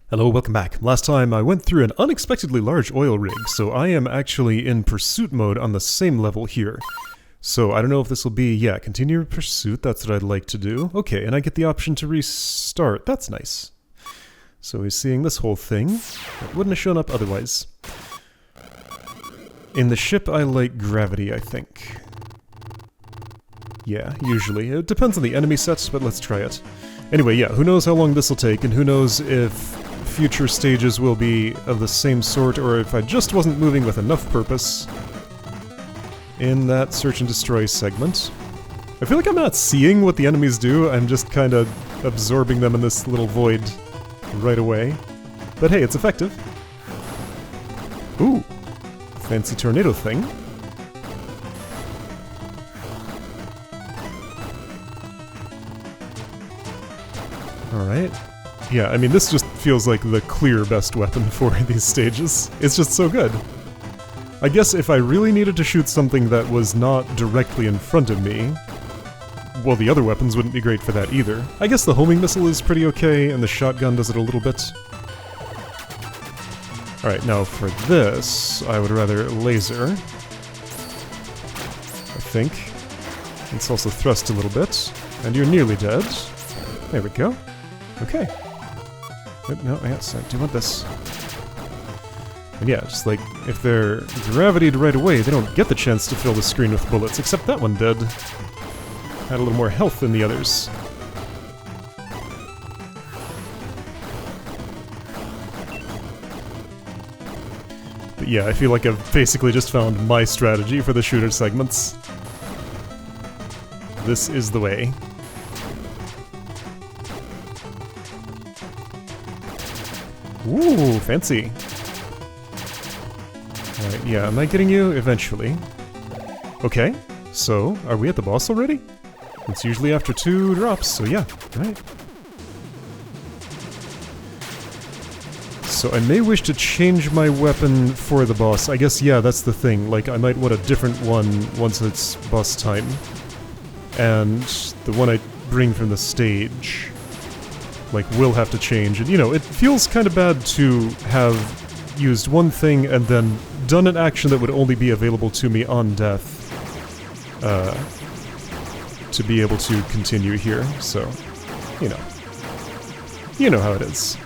Hello, welcome back. Last time I went through an unexpectedly large oil rig, so I am actually in pursuit mode on the same level here. So I don't know if this will be, yeah, continue pursuit, that's what I'd like to do. Okay, and I get the option to restart, that's nice. So he's seeing this whole thing. That wouldn't have shown up otherwise. In the ship I like gravity, I think. Yeah, usually. It depends on the enemy sets, but let's try it. Anyway, yeah, who knows how long this will take, and who knows if future stages will be of the same sort, or if I just wasn't moving with enough purpose in that search and destroy segment. I feel like I'm not seeing what the enemies do, I'm just kind of absorbing them in this little void right away. But hey, it's effective. Ooh, fancy tornado thing. Alright. Yeah, I mean, this just feels like the clear best weapon for these stages. It's just so good. I guess if I really needed to shoot something that was not directly in front of me, well, the other weapons wouldn't be great for that either. I guess the homing missile is pretty okay, and the shotgun does it a little bit. Alright, now for this, I would rather laser. I think. It's also thrust a little bit. And you're nearly dead. There we go. Okay. No, yes, I do want this. And yeah, just like, if they're gravitied right away, they don't get the chance to fill the screen with bullets, except that one did. Had a little more health than the others. But yeah, I feel like I've basically just found my strategy for the shooter segments. This is the way. Ooh, fancy. Alright, yeah, am I getting you? Eventually. Okay, so, are we at the boss already? It's usually after 2 drops, so yeah, right. So I may wish to change my weapon for the boss. I guess, yeah, that's the thing. Like, I might want a different one once it's boss time. And the one I bring from the stage, like, will have to change. And, you know, it feels kind of bad to have used one thing and then done an action that would only be available to me on death to be able to continue here. So, you know. You know how it is.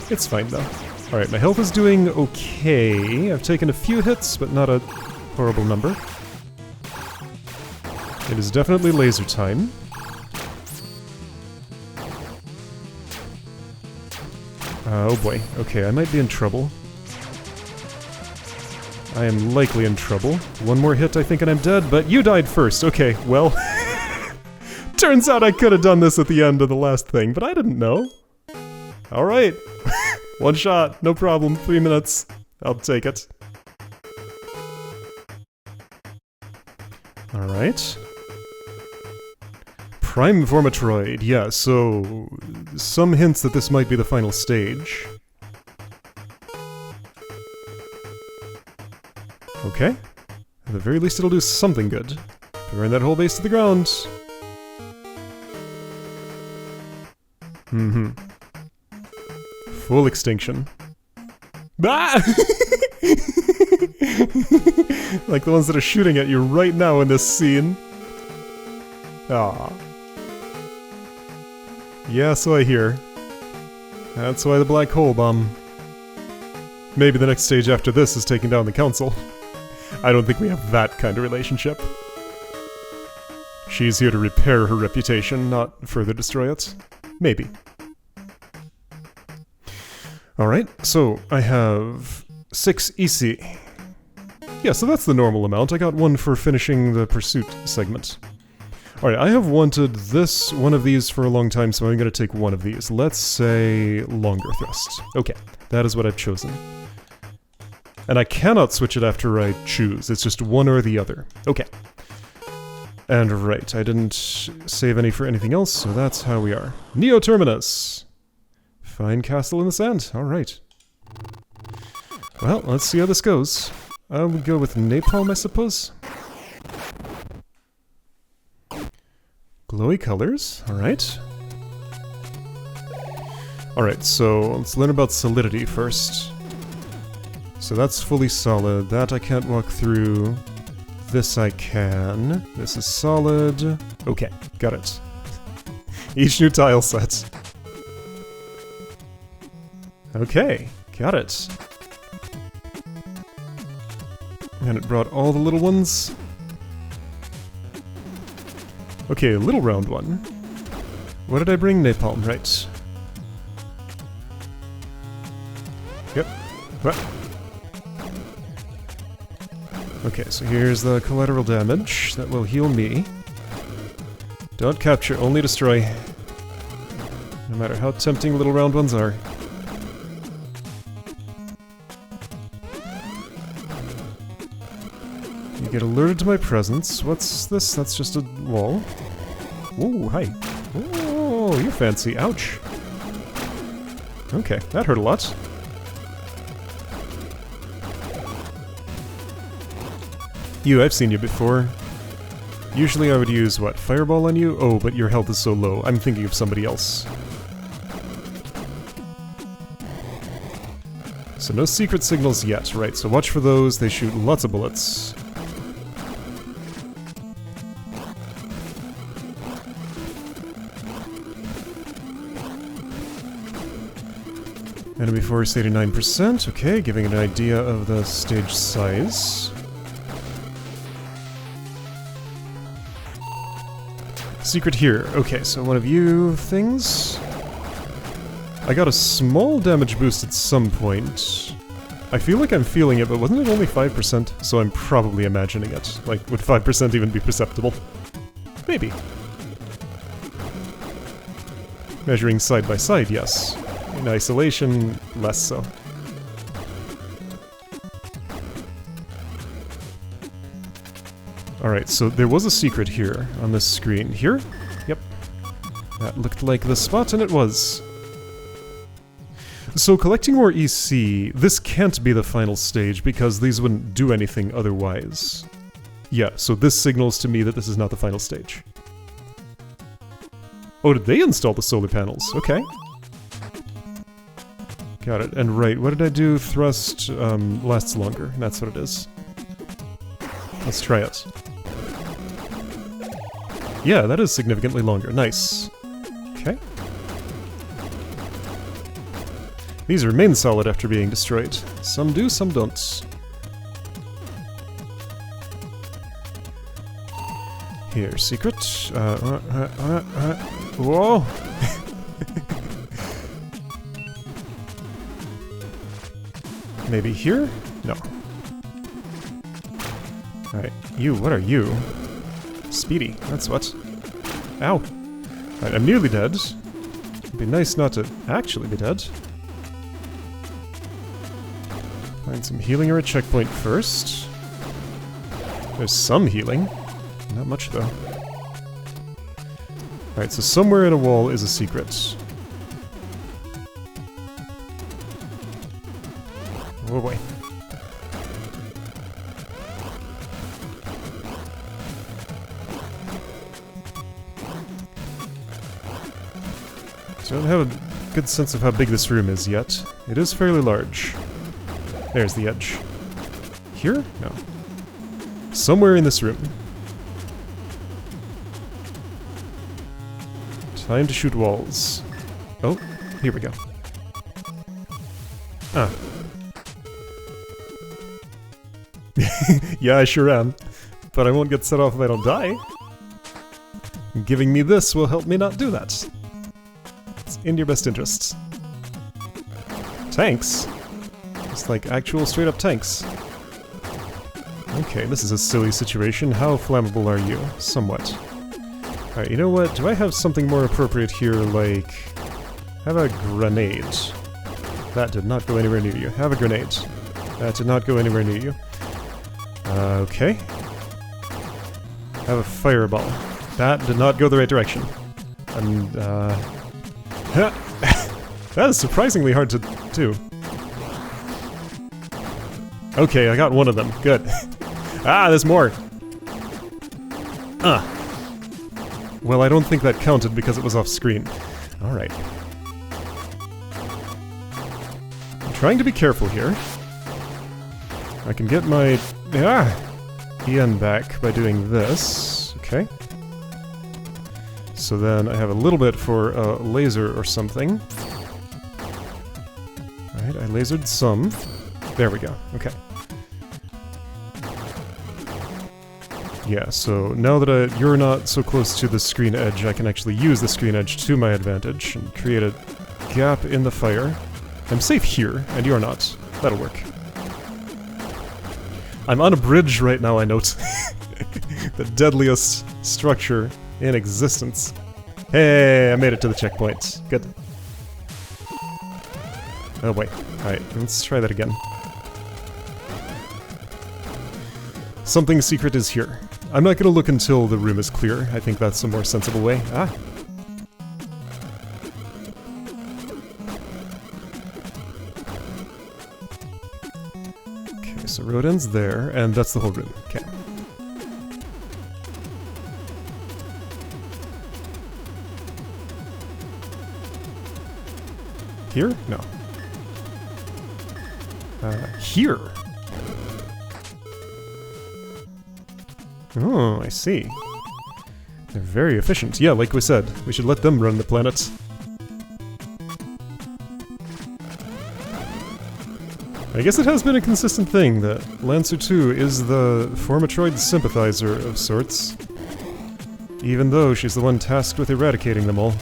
It's fine, though. Alright, my health is doing okay. I've taken a few hits, but not a horrible number. It is definitely laser time. Oh boy, okay, I might be in trouble. I am likely in trouble. One more hit, I think, and I'm dead, but you died first. Okay, well... Turns out I could have done this at the end of the last thing, but I didn't know. Alright. One shot, no problem, 3 minutes. I'll take it. Alright. Prime Vormatroid, yeah, so... some hints that this might be the final stage. Okay. At the very least it'll do something good. Burn that whole base to the ground. Mm-hmm. Full extinction. Ah! Like the ones that are shooting at you right now in this scene. Ah. Yeah, so I hear. That's why the black hole bomb. Maybe the next stage after this is taking down the council. I don't think we have that kind of relationship. She's here to repair her reputation, not further destroy it. Maybe. Alright, so I have 6 EC. Yeah, so that's the normal amount. I got one for finishing the pursuit segment. Alright, I have wanted one of these for a long time, so I'm going to take one of these. Let's say longer thrust. Okay, that is what I've chosen. And I cannot switch it after I choose, it's just one or the other. Okay. And right, I didn't save any for anything else, so that's how we are. Neo Terminus! Fine castle in the sand, alright. Well, let's see how this goes. I would go with napalm, I suppose. Glowy colors, alright. Alright, so let's learn about solidity first. So that's fully solid. That I can't walk through. This I can. This is solid. Okay, got it. Each new tile set. Okay, got it. And it brought all the little ones. Okay, a little round one. What did I bring? Napalm, right. Yep. What? Okay, so here's the collateral damage. That will heal me. Don't capture, only destroy. No matter how tempting little round ones are. You get alerted to my presence. What's this? That's just a wall. Ooh, hi. Oh, you're fancy. Ouch. Okay, that hurt a lot. You, I've seen you before. Usually I would use, what, Fireball on you? Oh, but your health is so low. I'm thinking of somebody else. So no secret signals yet, right? So watch for those. They shoot lots of bullets. Enemy force 89%. Okay, giving an idea of the stage size. Secret here. Okay, so one of you things. I got a small damage boost at some point. I feel like I'm feeling it, but wasn't it only 5%? So I'm probably imagining it. Like, would 5% even be perceptible? Maybe. Measuring side by side, yes. In isolation, less so. Alright, so there was a secret here on this screen. Here? Yep. That looked like the spot, and it was. So collecting more EC, this can't be the final stage because these wouldn't do anything otherwise. Yeah, so this signals to me that this is not the final stage. Oh, did they install the solar panels? Okay. Got it. And right, what did I do? Thrust lasts longer. That's what it is. Let's try it. Yeah, that is significantly longer. Nice. Okay. These remain solid after being destroyed. Some do, some don't. Here, secret. Whoa! Maybe here? No. Alright, you, what are you? Speedy, that's what. Ow! Alright, I'm nearly dead. It'd be nice not to actually be dead. Find some healing or a checkpoint first. There's some healing. Not much, though. Alright, so somewhere in a wall is a secret. Oh boy. So I don't have a good sense of how big this room is yet. It is fairly large. There's the edge. Here? No. Somewhere in this room. Time to shoot walls. Oh, here we go. Ah. Yeah, I sure am. But I won't get set off if I don't die. Giving me this will help me not do that. It's in your best interests. Tanks? Just like actual straight-up tanks. Okay, this is a silly situation. How flammable are you? Somewhat. Alright, you know what? Do I have something more appropriate here, like... Have a grenade. That did not go anywhere near you. Have a grenade. That did not go anywhere near you. Okay. Have a fireball. That did not go the right direction. And, that is surprisingly hard to do. Okay, I got one of them. Good. Ah, there's more! Well, I don't think that counted because it was off screen. Alright. trying to be careful here. I can get my EN back by doing this. Okay. So then I have a little bit for a laser or something. Alright, I lasered some. There we go. Okay. Yeah, so now that you're not so close to the screen edge, I can actually use the screen edge to my advantage and create a gap in the fire. I'm safe here, and you're not. That'll work. I'm on a bridge right now, I note. The deadliest structure in existence. Hey, I made it to the checkpoint. Good. Oh, wait. Alright, let's try that again. Something secret is here. I'm not gonna look until the room is clear. I think that's a more sensible way. Ah! Okay, so road ends there, and that's the whole room. Okay. Here? No. Here! Oh, I see. They're very efficient. Yeah, like we said, we should let them run the planet. I guess it has been a consistent thing that Lancer 2 is the Formatroid sympathizer of sorts, even though she's the one tasked with eradicating them all.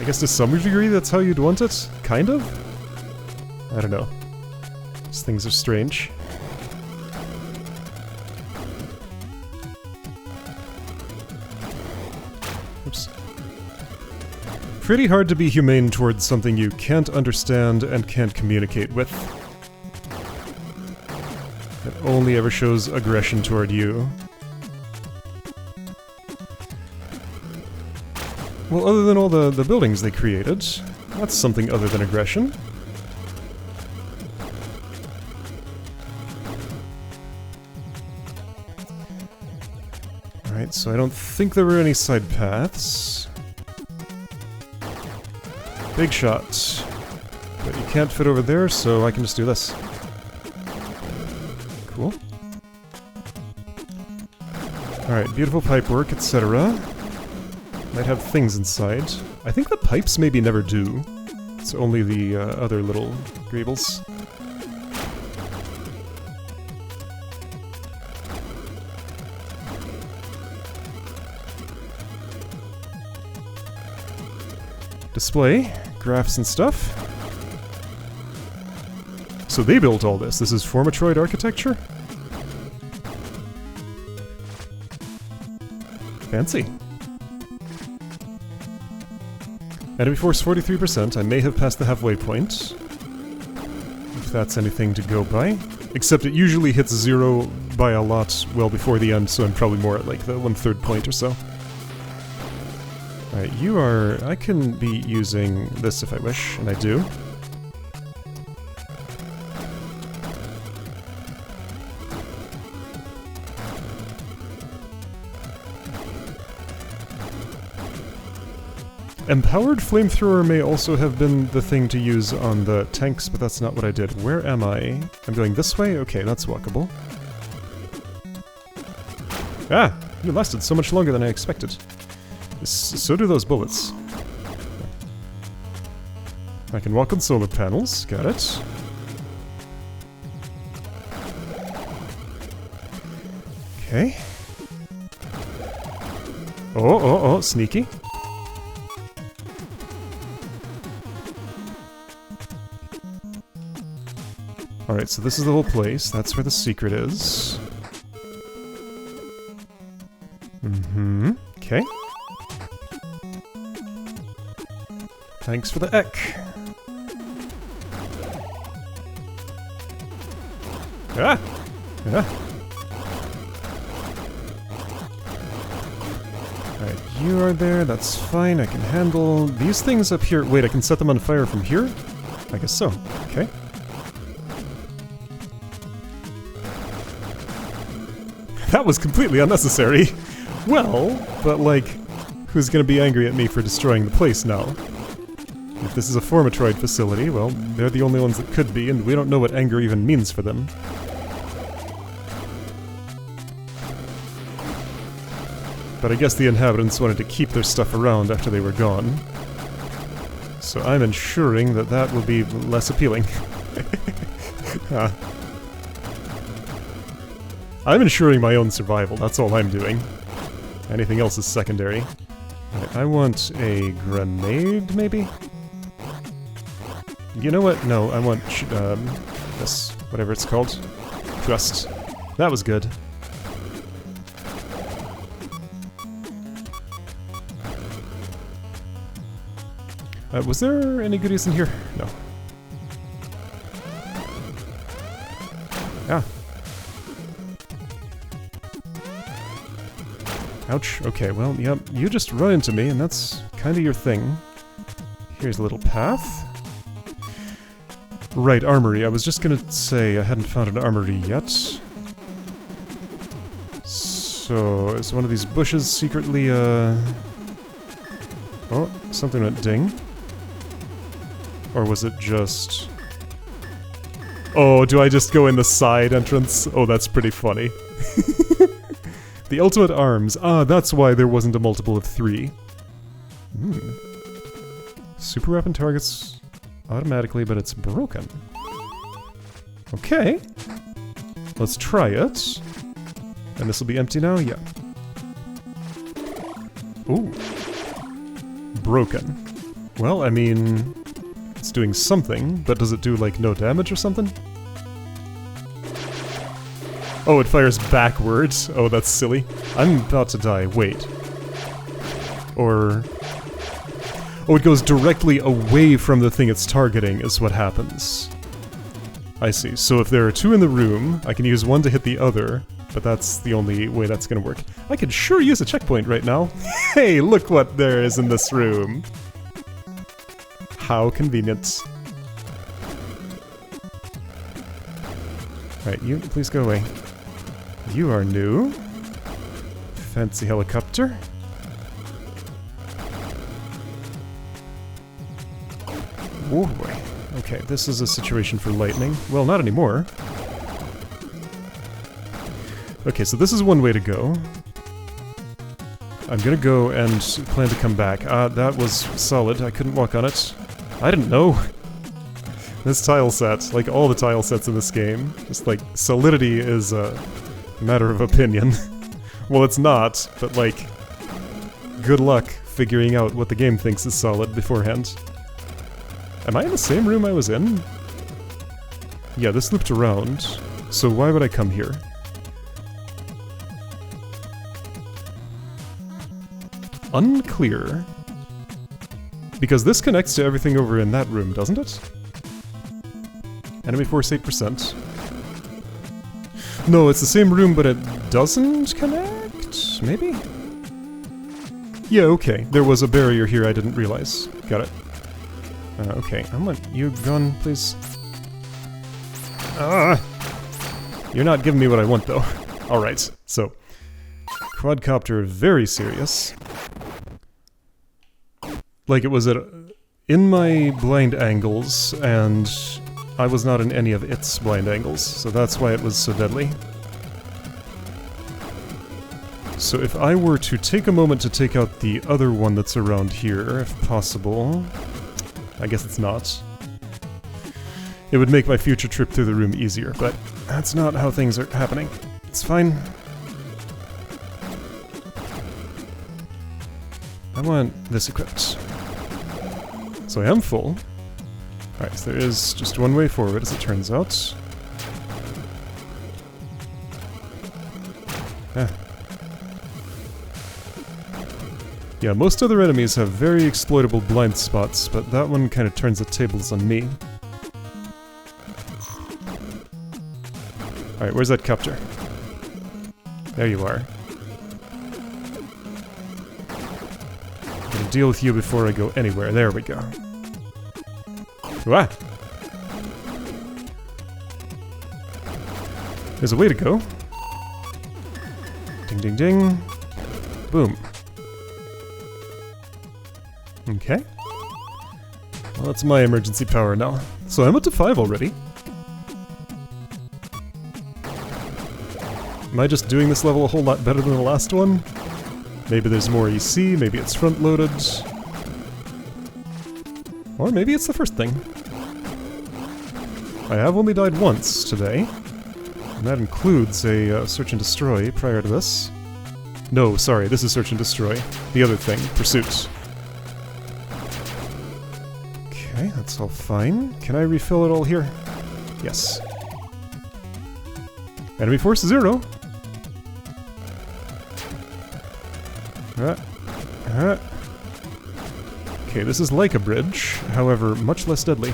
I guess to some degree that's how you'd want it? Kind of? I don't know. These things are strange. Oops. Pretty hard to be humane towards something you can't understand and can't communicate with. It only ever shows aggression toward you. Well, other than all the buildings they created, that's something other than aggression. Alright, so I don't think there were any side paths. Big shot. But you can't fit over there, so I can just do this. Cool. Alright, beautiful pipework, etc. Might have things inside. I think the pipes maybe never do. It's only the other little greebles. Display, graphs and stuff. So they built all this. This is Formatroid architecture? Fancy. Enemy force 43%. I may have passed the halfway point. If that's anything to go by. Except it usually hits 0 by a lot well before the end, so I'm probably more at like the 1/3 point or so. Alright, you are... I can be using this if I wish, and I do. Empowered Flamethrower may also have been the thing to use on the tanks, but that's not what I did. Where am I? I'm going this way? Okay, that's walkable. Ah! You lasted so much longer than I expected. So do those bullets. I can walk on solar panels. Got it. Okay. Oh, sneaky. Alright, so this is the whole place. That's where the secret is. Mm-hmm. Okay. Thanks for the eck. Ah! Yeah. Alright, you are there. That's fine. I can handle these things up here. Wait, I can set them on fire from here? I guess so. Okay. That was completely unnecessary. Well, but like, who's gonna be angry at me for destroying the place now? If this is a Formatroid facility, well, they're the only ones that could be, and we don't know what anger even means for them. But I guess the inhabitants wanted to keep their stuff around after they were gone. So I'm ensuring that that will be less appealing. I'm ensuring my own survival, that's all I'm doing. Anything else is secondary. Right, I want a grenade, maybe? You know what? No, I want this, whatever it's called. Thrust. That was good. Was there any goodies in here? No. Ah. Ouch. Okay, well, yep, you just run into me, and that's kind of your thing. Here's a little path. Right, armory. I was just gonna say I hadn't found an armory yet. So, is one of these bushes secretly, Oh, something went ding. Or was it just... Oh, do I just go in the side entrance? Oh, that's pretty funny. The ultimate arms. Ah, that's why there wasn't a multiple of 3. Super weapon targets automatically, but it's broken. Okay. Let's try it. And this will be empty now? Yeah. Ooh. Broken. Well, I mean... It's doing something, but does it do, like, no damage or something? Oh, it fires backwards. Oh, that's silly. I'm about to die. Wait. Or... Oh, it goes directly away from the thing it's targeting is what happens. I see. So if there are 2 in the room, I can use one to hit the other, but that's the only way that's gonna work. I could sure use a checkpoint right now. Hey, look what there is in this room. How convenient. Alright, you, please go away. You are new. Fancy helicopter. Oh boy. Okay, this is a situation for lightning. Well, not anymore. Okay, so this is one way to go. I'm gonna go and plan to come back. That was solid. I couldn't walk on it. I didn't know. This tile set, like all the tile sets in this game, just like, solidity is a matter of opinion. Well, it's not, but like, good luck figuring out what the game thinks is solid beforehand. Am I in the same room I was in? Yeah, this looped around, so why would I come here? Unclear. Because this connects to everything over in that room, doesn't it? Enemy force 8%. No, it's the same room, but it doesn't connect? Maybe? Yeah, okay. There was a barrier here I didn't realize. Got it. Okay, I'm gonna... You gone, please? You're not giving me what I want, though. Alright, so... Quadcopter, very serious. Like, it was in my blind angles, and I was not in any of its blind angles, so that's why it was so deadly. So if I were to take a moment to take out the other one that's around here, if possible... I guess it's not. It would make my future trip through the room easier, but that's not how things are happening. It's fine. I want this equipped. So I am full. Alright, so there is just one way forward, as it turns out. Yeah, most other enemies have very exploitable blind spots, but that one kind of turns the tables on me. Alright, where's that copter? There you are. I'm gonna deal with you before I go anywhere. There we go. Ah! There's a way to go. Ding ding ding. Boom. Okay. Well, that's my emergency power now. So I'm up to 5 already. Am I just doing this level a whole lot better than the last one? Maybe there's more EC, maybe it's front-loaded. Or maybe it's the first thing. I have only died once today. And that includes a search and destroy prior to this. No, sorry, this is search and destroy. The other thing, pursuit. Okay, that's all fine. Can I refill it all here? Yes. Enemy force 0. Okay, this is like a bridge, however, much less deadly.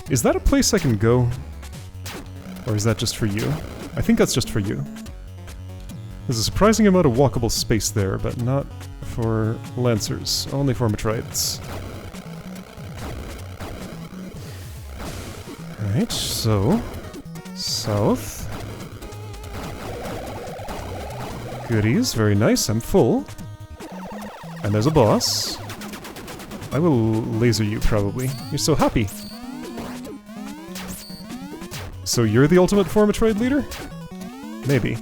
Is that a place I can go? Or is that just for you? I think that's just for you. There's a surprising amount of walkable space there, but not for Lancers, only for Matrides. Alright, so... south. Goodies, very nice, I'm full. And there's a boss. I will laser you, probably. You're so happy. So you're the ultimate Formatroid leader? Maybe.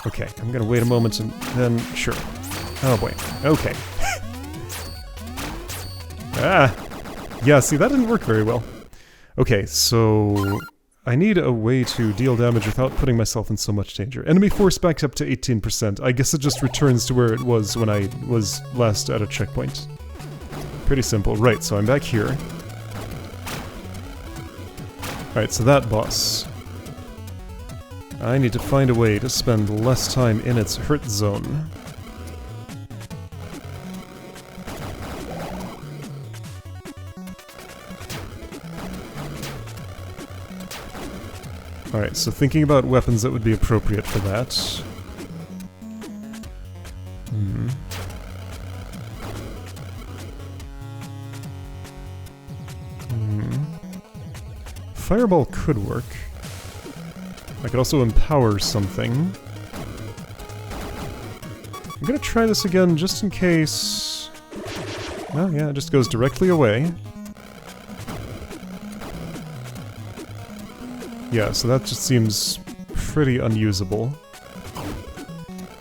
Okay, I'm gonna wait a moment and then... sure. Oh boy. Okay. Ah! Yeah, see, that didn't work very well. Okay, so... I need a way to deal damage without putting myself in so much danger. Enemy force back up to 18%. I guess it just returns to where it was when I was last at a checkpoint. Pretty simple. Right, so I'm back here. Alright, so that boss. I need to find a way to spend less time in its hurt zone. Alright, so thinking about weapons that would be appropriate for that. Fireball could work. I could also empower something. I'm gonna try this again just in case... oh yeah, it just goes directly away. Yeah, so that just seems pretty unusable.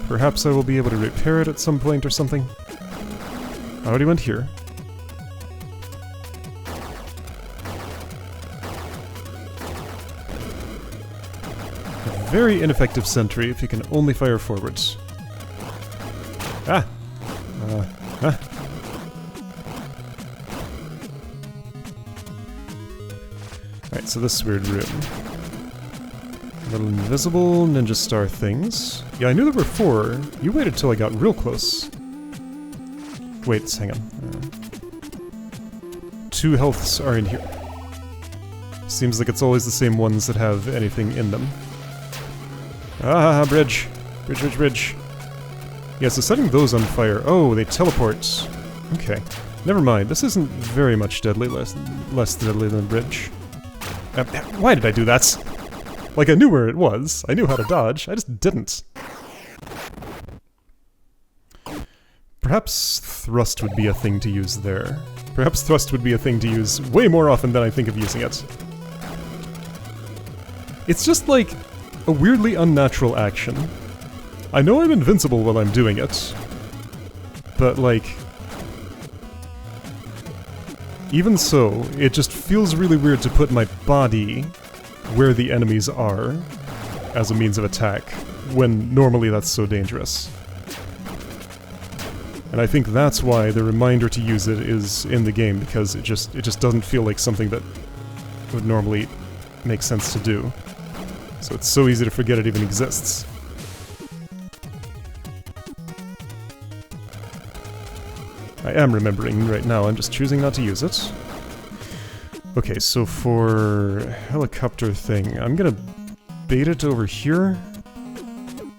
Perhaps I will be able to repair it at some point or something. I already went here. A very ineffective sentry if you can only fire forwards. Ah! Alright, so this weird room. Little invisible ninja star things. Yeah, I knew there were 4. You waited till I got real close. Wait, hang on. 2 healths are in here. Seems like it's always the same ones that have anything in them. Ah, bridge. Bridge, bridge, bridge. Yeah, so setting those on fire. Oh, they teleport. Okay. Never mind. This isn't very much deadly. Less deadly than a bridge. Why did I do that? Like, I knew where it was. I knew how to dodge. I just didn't. Perhaps thrust would be a thing to use there. Perhaps thrust would be a thing to use way more often than I think of using it. It's just like a weirdly unnatural action. I know I'm invincible while I'm doing it, but like... even so, it just feels really weird to put my body where the enemies are as a means of attack, when normally that's so dangerous. And I think that's why the reminder to use it is in the game, because it just doesn't feel like something that would normally make sense to do. So it's so easy to forget it even exists. I am remembering right now, I'm just choosing not to use it. Okay, so for helicopter thing, I'm gonna bait it over here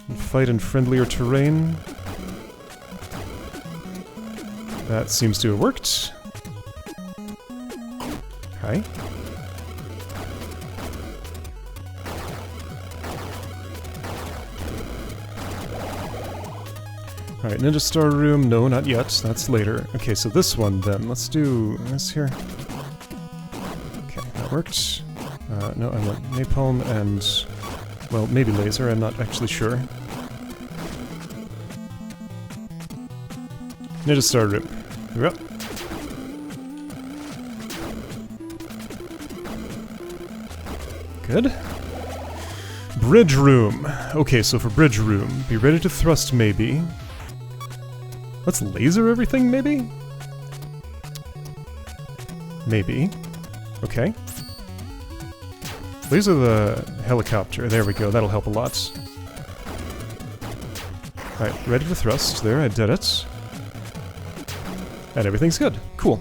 and fight in friendlier terrain. That seems to have worked. Hi. Alright, Ninja Star Room. No, not yet. That's later. Okay, so this one then. Let's do this here. Okay, that worked. No, I want napalm and... well, maybe laser. I'm not actually sure. Ninja Star Room. You're up. Good. Bridge Room. Okay, so for Bridge Room, be ready to thrust maybe. Let's laser everything, maybe? Maybe. Okay. Laser the helicopter. There we go, that'll help a lot. Alright, ready to thrust. There, I did it. And everything's good. Cool.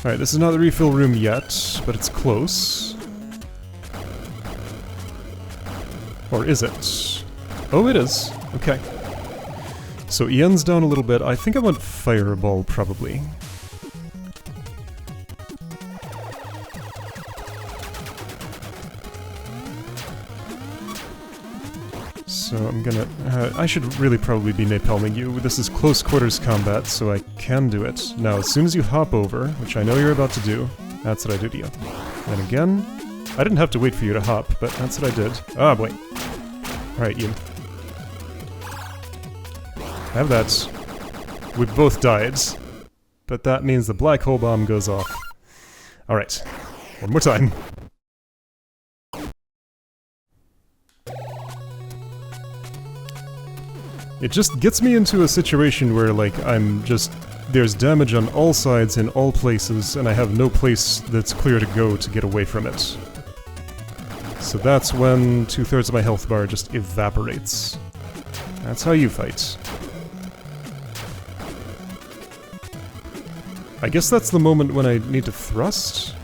Alright, this is not the refill room yet, but it's close. Or is it? Oh, it is. Okay. So Ian's down a little bit. I think I want Fireball, probably. So I'm gonna... I should really probably be napalming you. This is close quarters combat, so I can do it. Now, as soon as you hop over, which I know you're about to do, that's what I do to you. And again, I didn't have to wait for you to hop, but that's what I did. Ah, boy. Alright, Ian. Have that. We both died. But that means the black hole bomb goes off. Alright. One more time. It just gets me into a situation where, like, I'm just... there's damage on all sides in all places, and I have no place that's clear to go to get away from it. So that's when 2/3 of my health bar just evaporates. That's how you fight. I guess that's the moment when I need to thrust?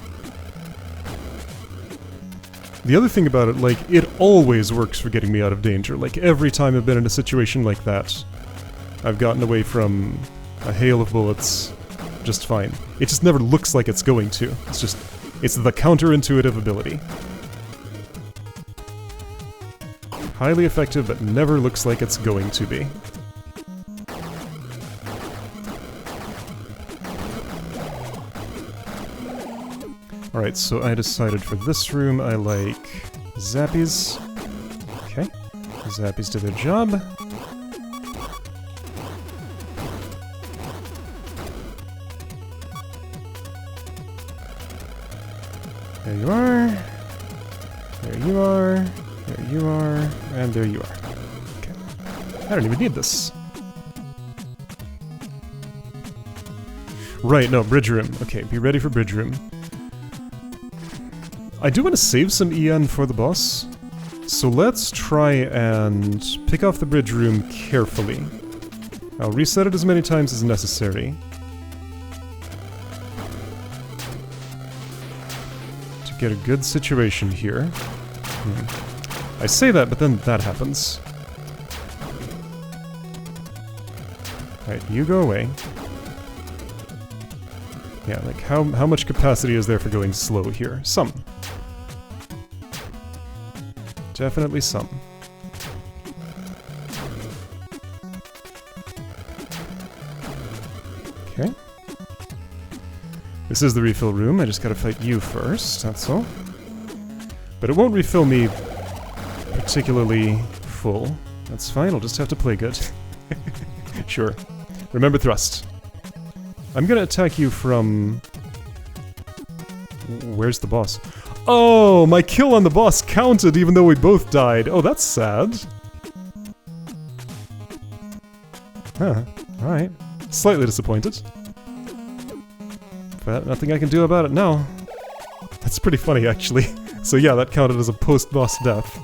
The other thing about it, like, it always works for getting me out of danger. Like, every time I've been in a situation like that, I've gotten away from a hail of bullets just fine. It just never looks like it's going to. It's just... it's the counterintuitive ability. Highly effective, but never looks like it's going to be. Alright, so I decided for this room I like Zappies. Okay. Zappies do their job. There you are. There you are. There you are. And there you are. Okay. I don't even need this. Right, no, bridge room. Okay, be ready for bridge room. I do want to save some EN for the boss, so let's try and pick off the bridge room carefully. I'll reset it as many times as necessary. To get a good situation here. I say that, but then that happens. Alright, you go away. Yeah, like, how much capacity is there for going slow here? Some. Definitely some. Okay. This is the refill room, I just gotta fight you first, that's all. But it won't refill me particularly full. That's fine, I'll just have to play good. Sure. Remember thrust. I'm gonna attack you from... where's the boss? Oh, my kill on the boss counted even though we both died. Oh, that's sad. Huh, alright. Slightly disappointed. But nothing I can do about it now. That's pretty funny, actually. So yeah, that counted as a post-boss death.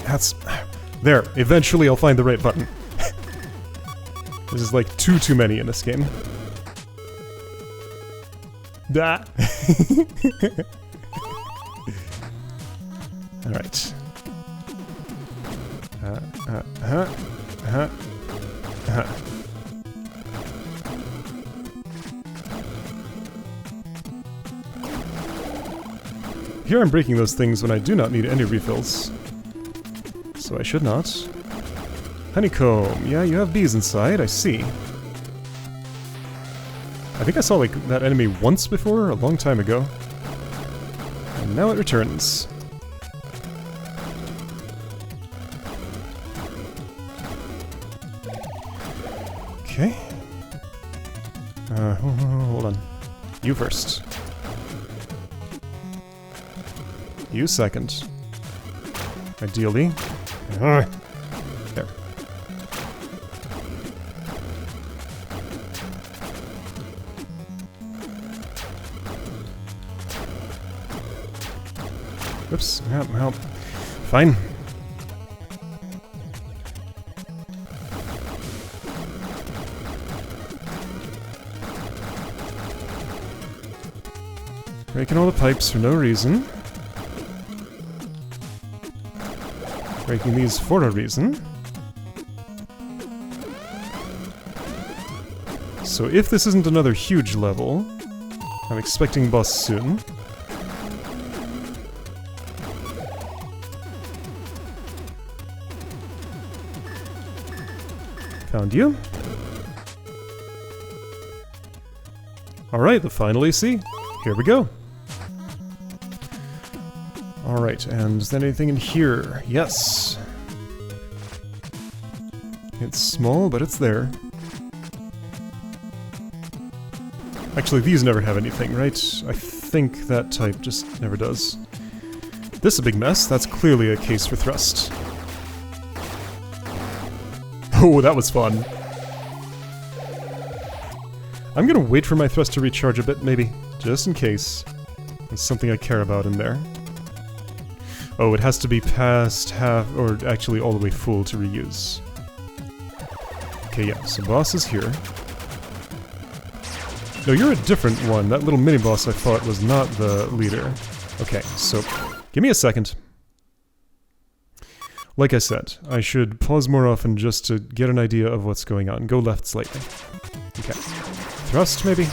That's... there, eventually I'll find the right button. This is like too many in this game. Da. Alright. here I'm breaking those things when I do not need any refills. So I should not. Honeycomb. Yeah, you have bees inside, I see. I think I saw, like, that enemy once before, a long time ago. And now it returns. Okay. Hold on. You first. You second. Ideally. There. Oops. Help. Fine. Breaking all the pipes for no reason. Breaking these for a reason. So if this isn't another huge level, I'm expecting boss soon. Found you. Alright, the final AC. Here we go. Alright, and is there anything in here? Yes! It's small, but it's there. Actually, these never have anything, right? I think that type just never does. This is a big mess. That's clearly a case for thrust. Oh, that was fun. I'm gonna wait for my thrust to recharge a bit, maybe. Just in case. There's something I care about in there. Oh, it has to be past half, or actually all the way full to reuse. Okay, yeah, so boss is here. No, you're a different one. That little mini-boss I fought was not the leader. Okay, so give me a second. Like I said, I should pause more often just to get an idea of what's going on. Go left slightly. Okay. Thrust, maybe?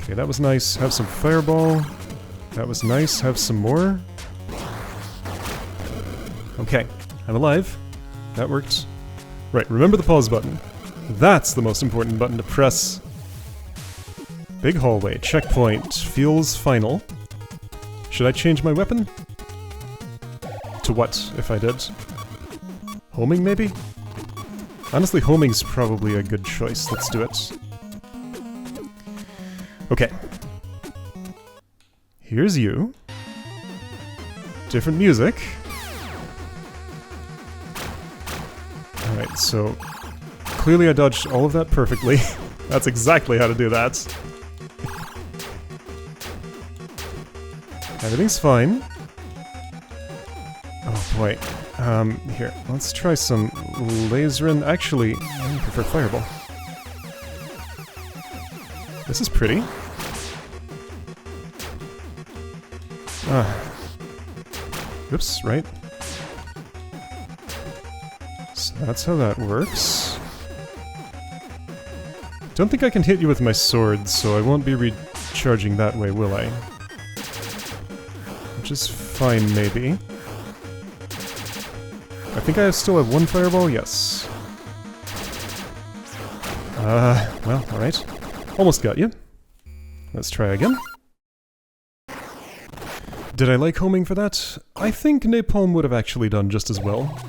Okay, that was nice. Have some fireball. That was nice. Have some more. Okay, I'm alive. That worked. Right, remember the pause button. That's the most important button to press. Big hallway. Checkpoint. Feels final. Should I change my weapon? To what, if I did? Homing, maybe? Honestly, homing's probably a good choice. Let's do it. Okay. Here's you. Different music. Alright, so clearly I dodged all of that perfectly. That's exactly how to do that. Everything's fine. Oh boy. Here, let's try some lasering. Actually, I prefer fireball. This is pretty. Oops, right? So that's how that works. Don't think I can hit you with my sword, so I won't be recharging that way, will I? Which is fine, maybe. I think I still have one fireball, yes. Well, alright. Almost got you. Let's try again. Did I like homing for that? I think napalm would have actually done just as well.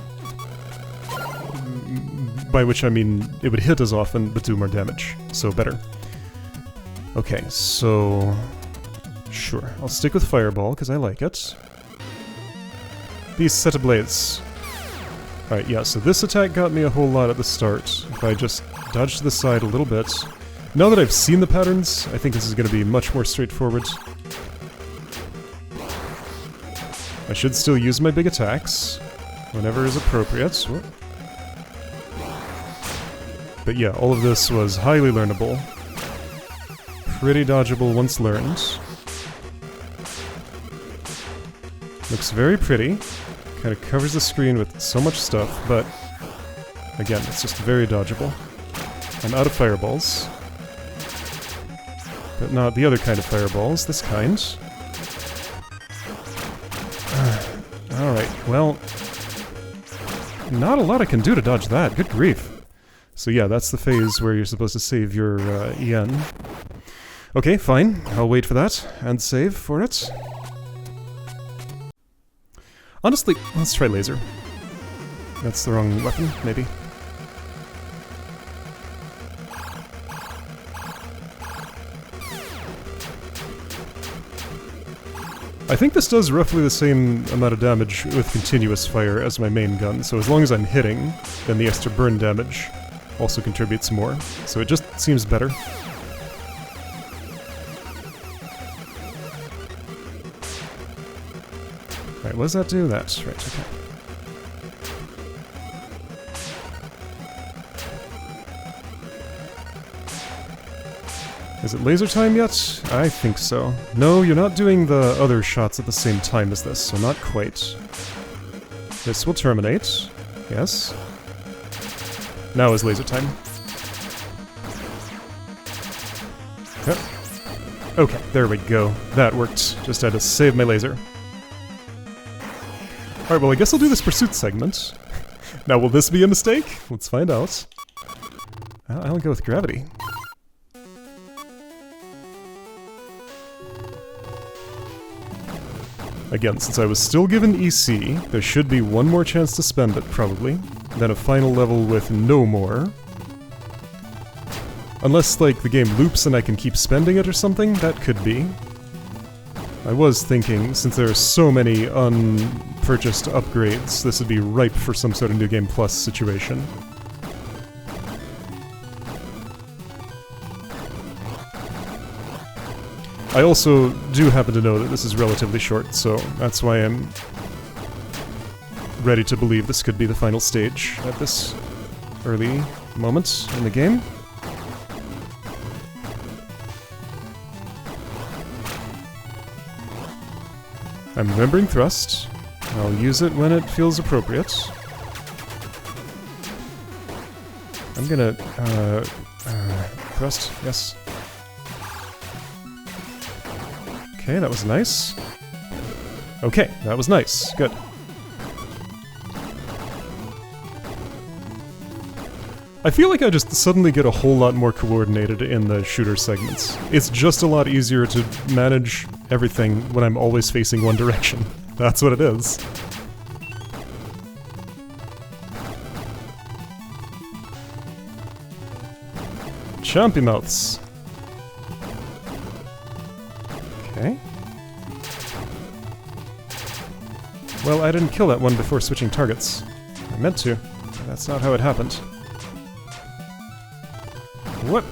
By which I mean, it would hit as often, but do more damage. So better. Okay, so... Sure, I'll stick with fireball, because I like it. Beast set ablaze. Alright, yeah, so this attack got me a whole lot at the start. If I just dodge to the side a little bit. Now that I've seen the patterns, I think this is going to be much more straightforward. I should still use my big attacks whenever is appropriate. Whoop. But yeah, all of this was highly learnable. Pretty dodgeable once learned. Looks very pretty. Kind of covers the screen with so much stuff, but again, it's just very dodgeable. I'm out of fireballs. but not the other kind of fireballs, this kind. Alright, well... not a lot I can do to dodge that, good grief. So yeah, that's the phase where you're supposed to save your EN. Okay, fine, I'll wait for that, and save for it. Honestly, let's try laser. That's the wrong weapon, maybe. I think this does roughly the same amount of damage with continuous fire as my main gun, so as long as I'm hitting, then the extra burn damage also contributes more. So it just seems better. Alright, what does that do? That. Right, okay. Is it laser time yet? I think so. No, you're not doing the other shots at the same time as this, so not quite. This will terminate. Yes. Now is laser time. Yep. Okay, there we go. That worked. Just had to save my laser. Alright, well I guess I'll do this pursuit segment. Now will this be a mistake? Let's find out. I'll go with gravity. Again, since I was still given EC, there should be one more chance to spend it, probably. Then a final level with no more. Unless, like, the game loops and I can keep spending it or something, that could be. I was thinking, since there are so many unpurchased upgrades, this would be ripe for some sort of New Game Plus situation. I also do happen to know that this is relatively short, so that's why I'm ready to believe this could be the final stage at this early moment in the game. I'm remembering thrust. I'll use it when it feels appropriate. I'm gonna, thrust, yes. Okay, that was nice. Okay, that was nice. Good. I feel like I just suddenly get a whole lot more coordinated in the shooter segments. It's just a lot easier to manage everything when I'm always facing one direction. That's what it is. Champy mouths. Okay. Well, I didn't kill that one before switching targets. I meant to. That's not how it happened. What?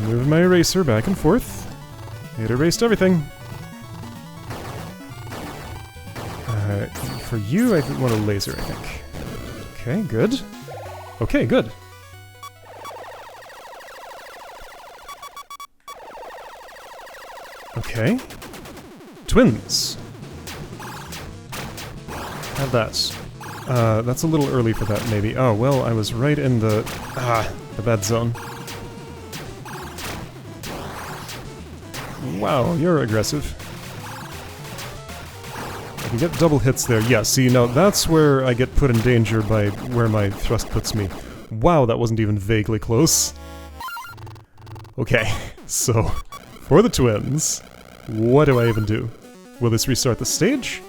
Move my eraser back and forth. It erased everything. For you, I want a laser, I think. Okay, good. Okay, good. Okay. Twins. Have that. That's a little early for that, maybe. Oh, well, I was right in the bad zone. Wow, you're aggressive. I can get double hits there. Yeah, see, now that's where I get put in danger by where my thrust puts me. Wow, that wasn't even vaguely close. Okay, so, for the twins, what do I even do? Will this restart the stage?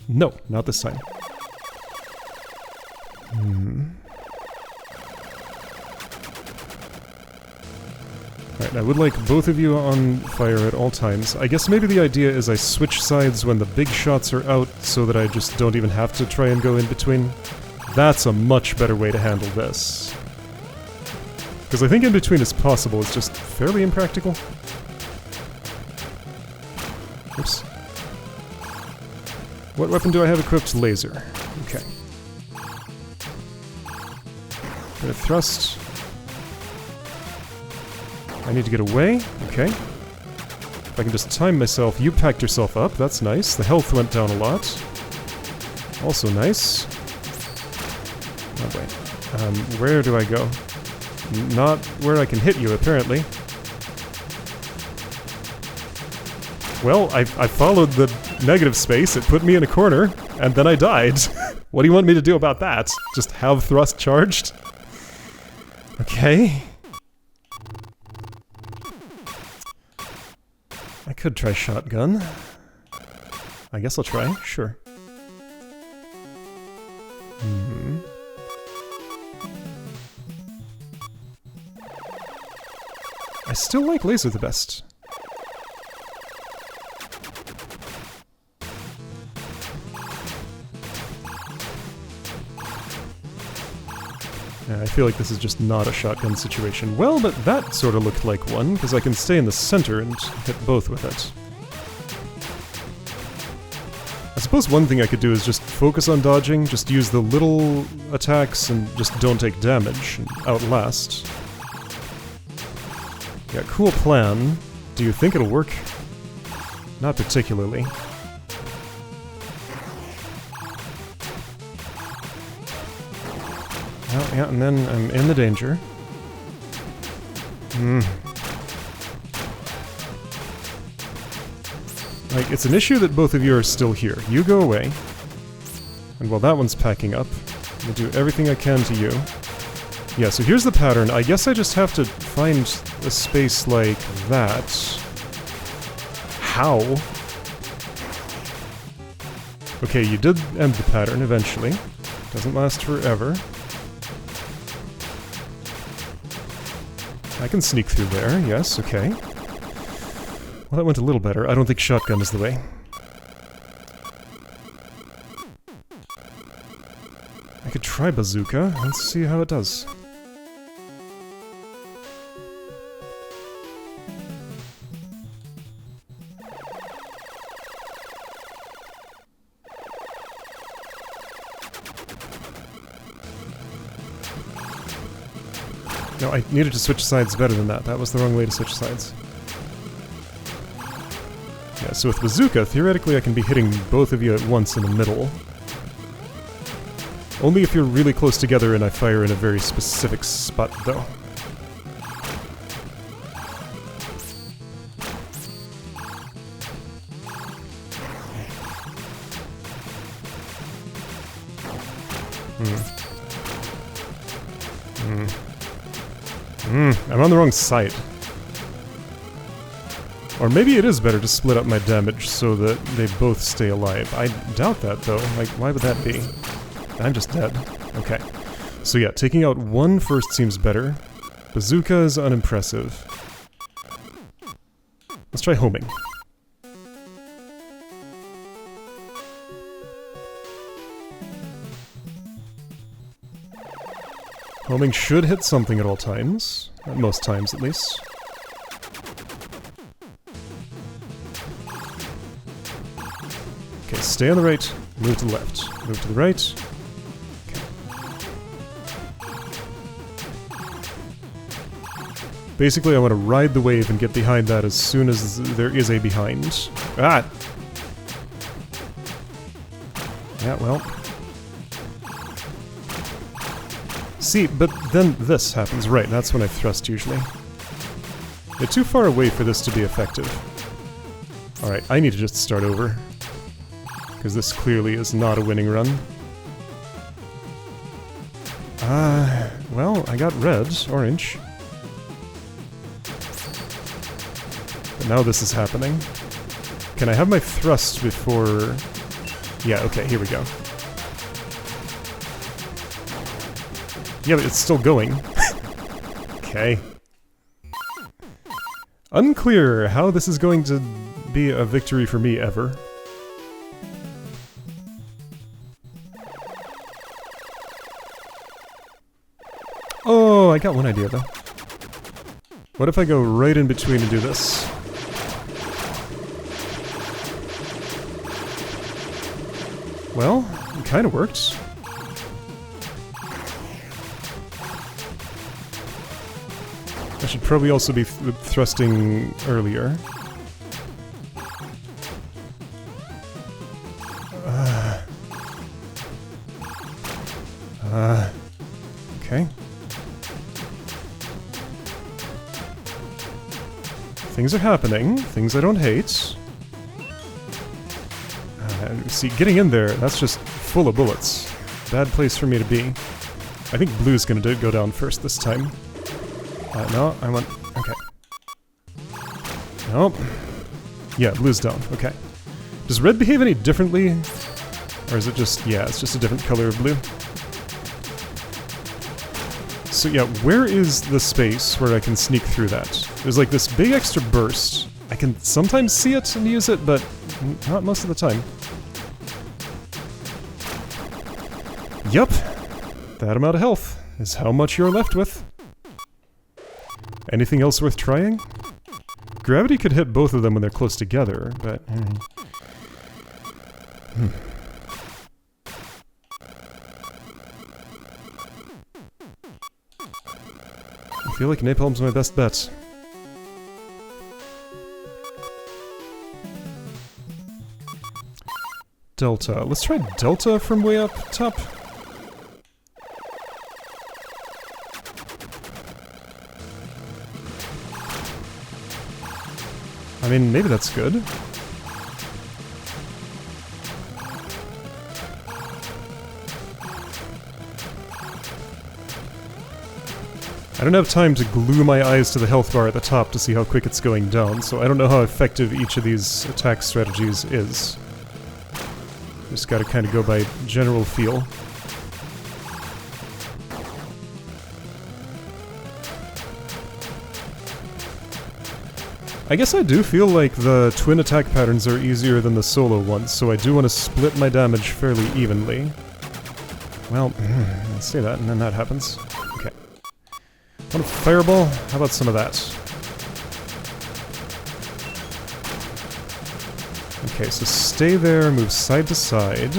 No, not this time. Alright, I would like both of you on fire at all times. I guess maybe the idea is I switch sides when the big shots are out so that I just don't even have to try and go in between. That's a much better way to handle this. Because I think in between is possible, it's just fairly impractical. Oops. What weapon do I have equipped? Laser. Okay. Bit of thrust. I need to get away. Okay. If I can just time myself. You packed yourself up. That's nice. The health went down a lot. Also nice. Oh, wait. Where do I go? Not where I can hit you, apparently. Well, I followed the negative space. It put me in a corner, and then I died. What do you want me to do about that? Just have thrust charged? Okay. I could try shotgun. I guess I'll try, sure. I still like laser the best. Yeah, I feel like this is just not a shotgun situation. Well, but that sort of looked like one, because I can stay in the center and hit both with it. I suppose one thing I could do is just focus on dodging, just use the little attacks and just don't take damage, and outlast. Yeah, cool plan. Do you think it'll work? Not particularly. Well, yeah, and then I'm in the danger. Like, it's an issue that both of you are still here. You go away. And while that one's packing up, I'll do everything I can to you. Yeah, so here's the pattern. I guess I just have to find a space like that. How? Okay, you did end the pattern eventually. Doesn't last forever. I can sneak through there, yes, okay. Well, that went a little better. I don't think shotgun is the way. I could try bazooka. Let's see how it does. No, I needed to switch sides better than that. That was the wrong way to switch sides. Yeah, so with bazooka, theoretically I can be hitting both of you at once in the middle. Only if you're really close together and I fire in a very specific spot, though. I'm on the wrong side. Or maybe it is better to split up my damage so that they both stay alive. I doubt that, though. Like, why would that be? I'm just dead. Okay. So yeah, taking out one first seems better. Bazooka is unimpressive. Let's try homing. Homing should hit something at all times. At most times, at least. Okay, stay on the right, move to the left. Move to the right. Okay. Basically, I want to ride the wave and get behind that as soon as there is a behind. Ah! Yeah, well... See, but then this happens, right, that's when I thrust usually. They're too far away for this to be effective. Alright, I need to just start over. Because this clearly is not a winning run. Well, I got red, orange. But now this is happening. Can I have my thrust before... Yeah, okay, here we go. Yeah, but it's still going. Okay. Unclear how this is going to be a victory for me ever. Oh, I got one idea though. What if I go right in between and do this? Well, it kind of worked. I should probably also be thrusting earlier. Okay. Things are happening. Things I don't hate. See, getting in there, that's just full of bullets. Bad place for me to be. I think blue's gonna go down first this time. No, I want... Okay. Nope. Yeah, blue's down. Okay. Does red behave any differently? Or is it just... Yeah, it's just a different color of blue. So yeah, where is the space where I can sneak through that? There's like this big extra burst. I can sometimes see it and use it, but not most of the time. Yup. That amount of health is how much you're left with. Anything else worth trying? Gravity could hit both of them when they're close together, but... I feel like napalm's my best bet. Delta. Let's try Delta from way up top. I mean, maybe that's good. I don't have time to glue my eyes to the health bar at the top to see how quick it's going down, so I don't know how effective each of these attack strategies is. Just gotta kind of go by general feel. I guess I do feel like the twin attack patterns are easier than the solo ones, so I do want to split my damage fairly evenly. Well, let's say that, and then that happens. Okay. Want a fireball? How about some of that? Okay, so stay there, move side to side.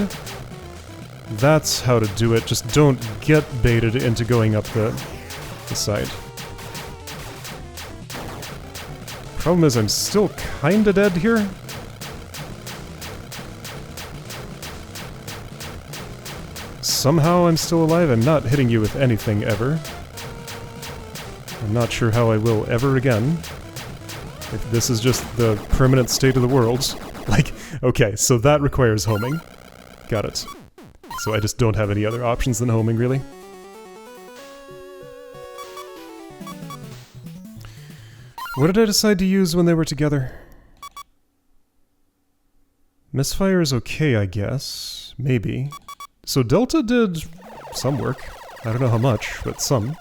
That's how to do it, just don't get baited into going up the side. Problem is I'm still kinda dead here. Somehow I'm still alive. I'm not hitting you with anything ever. I'm not sure how I will ever again. If this is just the permanent state of the world. Like, okay, so that requires homing. Got it. So I just don't have any other options than homing, really. What did I decide to use when they were together? Misfire is okay, I guess. Maybe. So Delta did some work. I don't know how much, but some.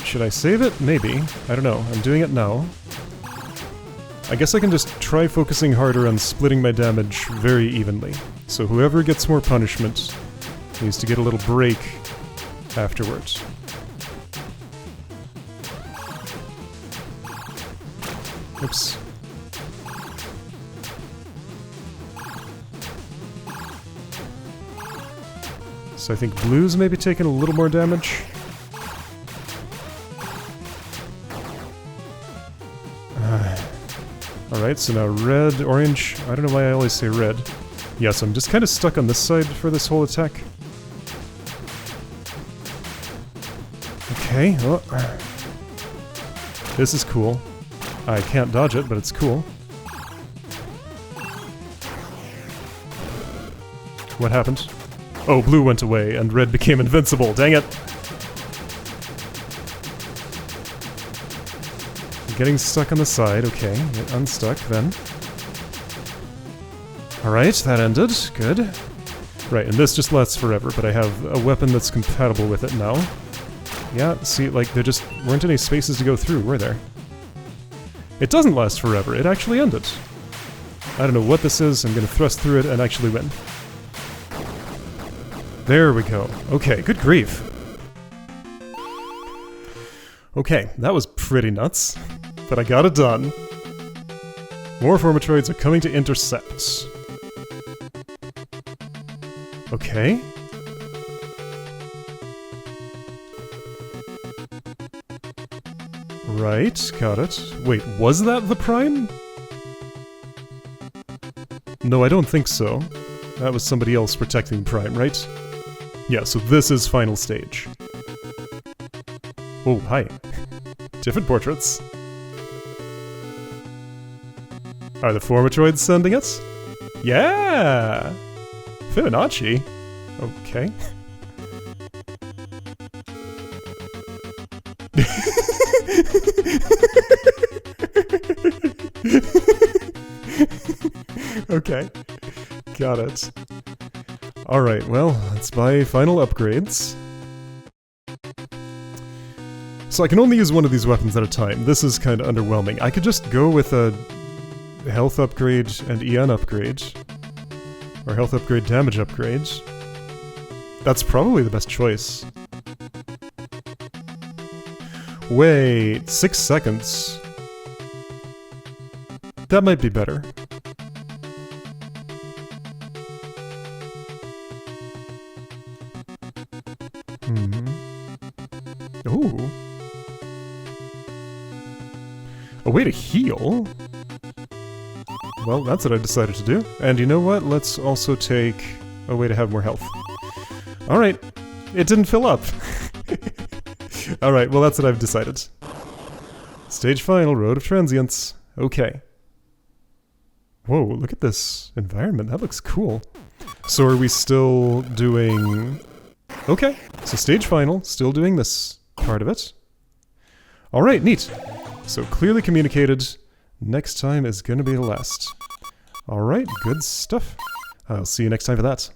Should I save it? Maybe. I don't know. I'm doing it now. I guess I can just try focusing harder on splitting my damage very evenly. So whoever gets more punishment needs to get a little break afterwards. Oops. So I think blue's maybe taking a little more damage. Alright, so now red, orange. I don't know why I always say red. Yeah, so I'm just kind of stuck on this side for this whole attack. Okay, oh. This is cool. I can't dodge it, but it's cool. What happened? Oh, blue went away, and red became invincible. Dang it! Getting stuck on the side. Okay, get unstuck then. Alright, that ended. Good. Right, and this just lasts forever, but I have a weapon that's compatible with it now. Yeah, see, like, there just weren't any spaces to go through, were there? It doesn't last forever, it actually ended. I don't know what this is, I'm gonna thrust through it and actually win. There we go. Okay, good grief. Okay, that was pretty nuts, but I got it done. More Formatroids are coming to intercept. Okay. Right, got it. Wait, was that the prime? No, I don't think so. That was somebody else protecting prime, right? Yeah, so this is final stage. Oh, hi. Different portraits. Are the Formatroids sending us? Yeah! Fibonacci? Okay. Okay. Got it. Alright, well, let's buy final upgrades. So I can only use one of these weapons at a time. This is kind of underwhelming. I could just go with a health upgrade and EN upgrade. Or health upgrade, damage upgrade. That's probably the best choice. Wait, 6 seconds. That might be better. Ooh. A way to heal? Well, that's what I decided to do. And you know what? Let's also take a way to have more health. Alright. It didn't fill up. Alright, well that's what I've decided. Stage final, Road of Transients. Okay. Whoa, look at this environment. That looks cool. So are we still doing... Okay, so stage final, still doing this part of it. Alright, neat. So clearly communicated. Next time is gonna be the last. Alright, good stuff. I'll see you next time for that.